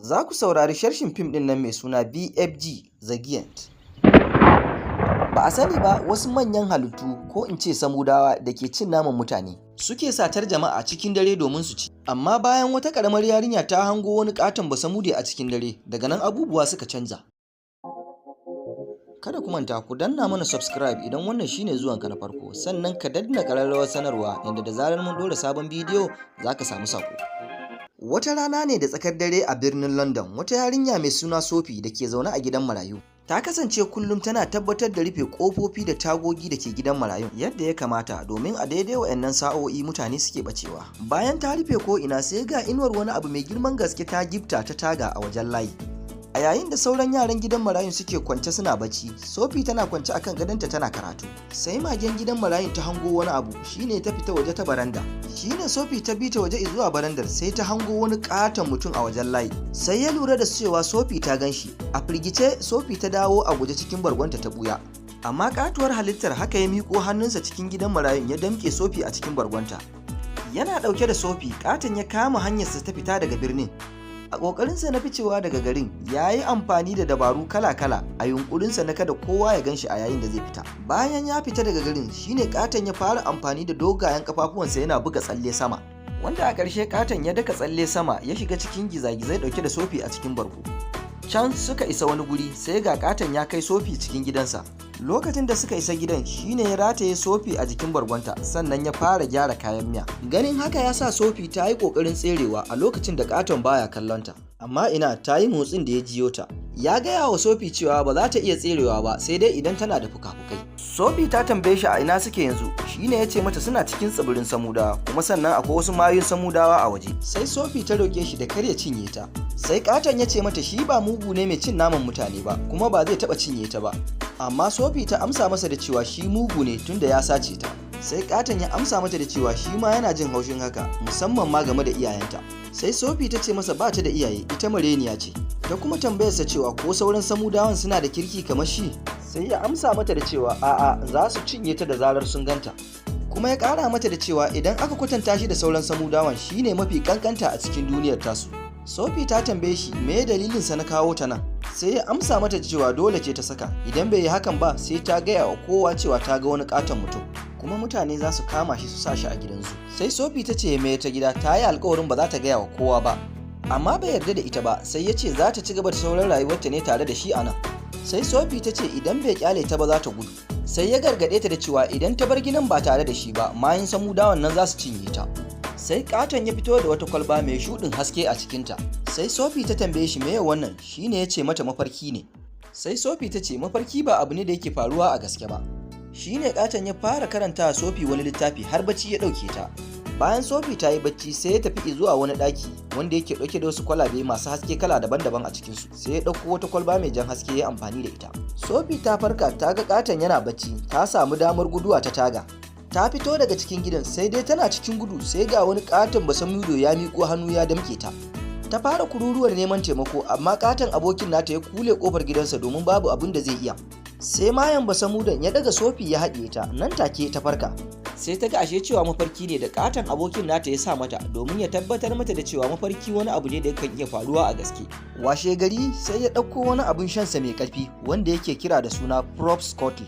za ku saurari sharshin fim ɗin nan mai suna BFG The Giant. Ba a sani ba wasu manyan halittu ko in ce Samudawa da ke cin naman mutane suke satar jama'a cikin dare domin su ci. Amma bayan wata ƙaramar yarinya ta hango wani ƙaton basamude a cikin dare, daga nan abubuwa suka canza. Kada ku manta ku danna mana subscribe idan wannan shine zuwanka na farko, sannan ka danna ƙararrawar sanarwa yadda da zarar mun ɗora sabon bidiyo za ka samu sako. Wata rana ne da tsakar dare a birnin London, wata yarinya mai suna Sophie da ke zaune a gidan marayu. Ta kasance kullum tana tabbatar da rufe ƙofofi da tagogi da ke gidan marayun yadda ya kamata, domin a daidai wa'annan sa'o'i mutane suke bacewa. Bayan ta rufe ko ina sai ga inuwar wani abu mai girman gaske ta gifta ta taga a wajen layi. A yayin da sauran yaran gidan marayun suke kwance suna bacci, Sophie tana kwance akan gadonta tana karatu. Sai magen gidan marayun ta hango wani abu, shine ta fita waje ta baranda. Shine Sophie ta bi ta waje zuwa barandar, sai ta hango wani katon mutum a wajen layi. Sai ya lura da cewa Sophie ta ganshi. A firgice Sophie ta dawo a guje cikin bargonta ta buya. Amma katuwar halittar haka ya miƙo hannunsa cikin gidan marayun ya damƙe Sophie a cikin bargonta. Yana ɗauke da Sophie, katon ya kama hanyarsa ta fita daga birnin. A ƙoƙarinsa na ficewa daga garin, ya yi amfani da dabaru kala-kala a yunƙurinsa na kada kowa ya ganshi a yayin da zai fita. Bayan ya fita daga garin, shine katon ya fara amfani da dogayen kafafuwansa yana buga tsalle sama, wanda a ƙarshe katon ya daka tsalle sama ya shiga cikin gizagizai ɗauke da Sophie a cikin barko. Can suka isa wani guri, sai ga katon ya kai Sophie cikin gidansa. Lokacin da suka isa gidan, shine ya rataye Sophie a jikin bargonta, sannan ya fara gyara kayan miya. Ganin haka ya sa Sophie ta yi ƙoƙarin tserewa a lokacin da katon baya kallonta, amma ina ta yi motsin da ya jiyo ta. Ya gaya wa Sophie cewa ba za ta iya tserewa ba sai dai idan tana da fuka-fukai. Sophie ta tambaye shi a ina suke yanzu, shine ya ce mata suna cikin tsibirin Samudawa, kuma sannan akwai wasu mayun Samudawa a waje. Sai Sophie ta roƙe shi da kar ya cinye ta. Sai katon ya ce mata shi ba mugu ne mai cin naman mutane ba, kuma ba zai taɓa cinye ta ba. Amma Sophie ta amsa masa da cewa shi mugu ne tunda ya sace ta. Sai katon ya amsa mata da cewa shi ma yana jin haushin haka, musamman ma game da iyayenta. Sai Sophie ta ce masa ba ta da iyaye, ita mareniya ce. Ta kuma tambayarsa cewa ko sauran Samudawan suna da kirki kamar shi. Sai ya amsa mata da cewa a'a, za su cinye ta da zarar sun ganta. Kuma ya ƙara mata da cewa idan aka kwatanta shi da sauran Samudawan, shi ne mafi kankanta a cikin duniyar tasu. Sophie ta tambaye shi me dalilinsa na kawo ta nan. Sai ya amsa mata cewa dole ce ta saka, idan bai yi hakan ba sai ta gaya wa kowa cewa ta ga wani katon mutum, kuma mutane za su kama shi su sa shi a gidansu. Sai Sophie ta ce mai ta gida ta yi alkawarin ba za ta gaya wa kowa ba, amma bai yarda da ita ba, sai ya ce za ta ci gaba da sauran rayuwarta ne tare da shi a nan. Sai Sophie ta ce idan bai kyale ta ba za ta gudu. Sai ya gargaɗe ta da cewa idan ta bar gidan ba tare da shi ba, mayin Samudawan nan za su cinye ta. Sai katon ya fito da wata kwalba mai shuɗin haske a cikinta. Sai Sophie ta tambaye shi meye wannan, shine ya ce mata mafarki ne. Sai Sophie ta ce mafarki ba abu ne da yake faruwa a gaske ba. Shine katon ya fara karanta a Sophie wani littafi har bacci ya ɗauke ta. Bayan Sophie ta yi bacci sai ya tafi zuwa wani ɗaki wanda yake ɗauke da wasu kwalabe masu haske kala daban-daban a cikinsu. Sai ya ɗauko wata kwalba mai jan haske ya amfani da ita. Sophie ta farka ta ga katon yana bacci, ta samu damar guduwa ta taga. Ta fito daga cikin gidan, sai dai tana cikin gudu sai ga wani katon basamudo ya miƙo hannu ya damƙe ta. Ta fara kururuwar neman taimako, amma katon abokin nata ya kule kofar gidansa domin babu abin da zai iya. Sai mayan basamudan ya daga Sophie ya haɗiye ta, nan take ta farka. Sai ta ga ashe cewa mafarki ne da katon abokin nata ya sa mata domin ya tabbatar mata da cewa mafarki wani abu ne da kan iya faruwa a gaske. Washe gari sai ya ɗauko wani abin shansa mai ƙarfi wanda yake kira da suna Prop Scotty.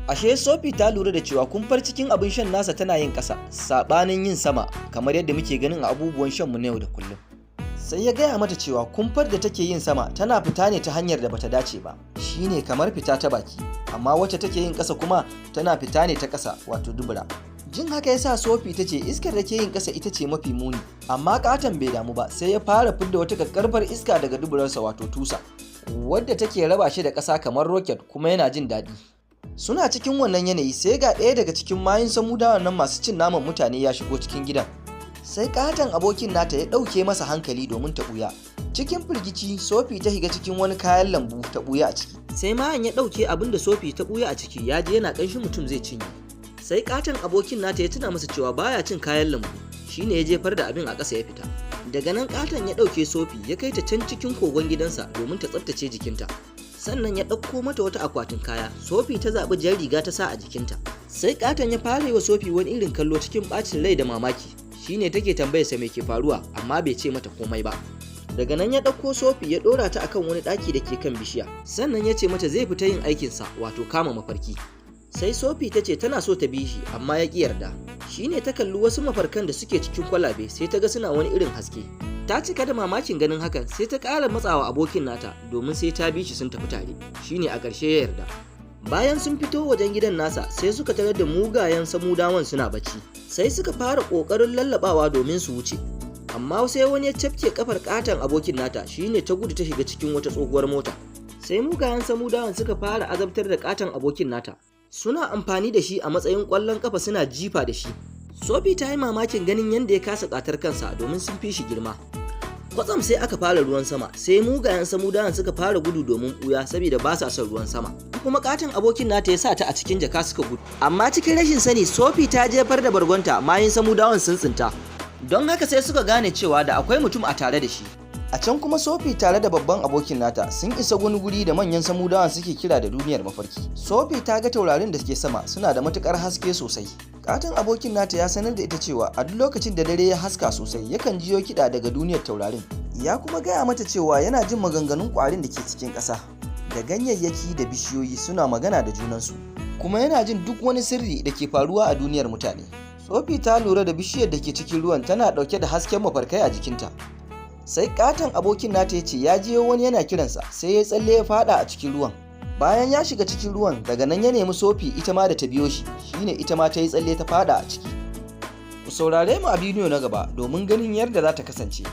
Ashe Sophie ta lura da cewa kumfar cikin abin shan nasa tana yin ƙasa, saɓanin yin sama kamar yadda muke ganin a abubuwan shanmu na yau da kullum. Sai ya gaya mata cewa kumfar da take yin sama tana fita ne ta hanyar da bata dace ba, shine kamar fita ta baki, amma wacce take yin ƙasa kuma tana fita ne ta ƙasa, wato dubura. Jin haka yasa Sophie ta ce iskar da ke yin ƙasa ita ce mafi muni, amma katon bai damu ba, sai ya fara fidda wata kakkarfar iska daga duburarsa, wato tusa, wadda take raba shi da ƙasa kamar rocket, kuma yana jin daɗi. Suna cikin wannan yanayi sai ga ɗaya daga cikin mayun Samudawan nan masu cin naman mutane ya shigo cikin gidan. Sai katon abokin nata ya ɗauke masa hankali domin ta ɓuya. Cikin firgici Sophie ta shiga cikin wani kayan lambu ta ɓuya a ciki. Sai mayan ya ɗauke abin da Sophie ta ɓuya a ciki, ya je yana ƙanshin mutum zai cinye. Sai katon abokin nata ya tuna masa cewa baya cin kayan lambu, shine ya jefar da abin a ƙasa ya fita. Daga nan katon ya ɗauke Sophie ya kai ta can cikin kogon gidansa domin ta tsaftace jikinta. Sannan ya ɗauko mata wata akwatin kaya. Sophie ta zaɓi jan riga ta sa a jikinta. Sai katon ya fara yi wa Sophie wani irin kallo cikin ɓacin rai da mamaki. Shine take tambayarsa me ke faruwa, amma bai ce mata komai ba. Daga nan ya ɗauko Sophie ya ɗora ta akan wani ɗaki da ke kan bishiya, sannan ya ce mata zai fita yin aikinsa, wato kama mafarki. Sai Sophie ta ce tana so ta bi shi amma ya ƙi yarda. Shi ne ta kalli wasu mafarkan da suke cikin kwalabe sai ta ga suna wani irin haske. Ta cika da mamakin ganin hakan sai ta ƙara matsawa abokin nata domin sai ta bi shi sun tafi tare. Shi ne a ƙarshe ya yarda. Bayan sun fito wajen gidan nasa sai suka tarar da mugayen Samudawan suna bacci. Sai suka fara ƙoƙarin lallaɓawa domin su wuce. Amma sai wani ya cafke kafar ƙaton abokin nata, shi ne ta gudu ta shiga cikin wata tsohuwar mota. Sai mugayen Samudawan suka fara azabtar da ƙaton abokin nata. Suna amfani da shi a matsayin ƙwallon ƙafa suna jifa da shi. Sophie ta yi mamakin ganin yadda ya kasa ƙatar kansa domin sun fi shi girma. Kwatsam sai aka fara ruwan sama, sai mugayen Samudawan suka fara gudu domin ɓuya saboda ba sa son ruwan sama. Kuma ƙaton abokin nata ya sa ta a cikin jaka suka gudu. Amma cikin rashin sani Sophie ta jefar da bargonta, mayin Samudawan sun tsinta. Don haka sai suka gane cewa da akwai mutum a tare da shi. A can kuma Sophie tare da babban abokin nata sun isa wani guri da manyan Samudawan suke kira da duniyar mafarki. Sophie ta ga taurarin da suke sama suna da matukar haske sosai. Katon abokin nata ya sanar da ita cewa a duk lokacin da dare ya haska sosai yakan jiyo kiɗa daga duniyar taurarin. Ya kuma gaya mata cewa yana jin maganganun ƙwarin da ke cikin ƙasa, da ganyayyaki da bishiyoyi suna magana da junansu. Kuma yana jin duk wani sirri da ke faruwa a duniyar mutane. Sophie ta lura da bishiyar da ke cikin ruwan tana ɗauke da hasken mafarkai a jikinta. Sai katon abokin nata ya ce ya je wani yana kiransa, sai ya tsalle ya fada a cikin ruwan. Bayan ya shiga cikin ruwan, daga nan ya nemi Sophie ita ma da ta biyo shi, shine ita ma ta yi tsalle ta fada a ciki. Ku saurare mu a bidiyo na gaba domin ganin yadda za ta kasance.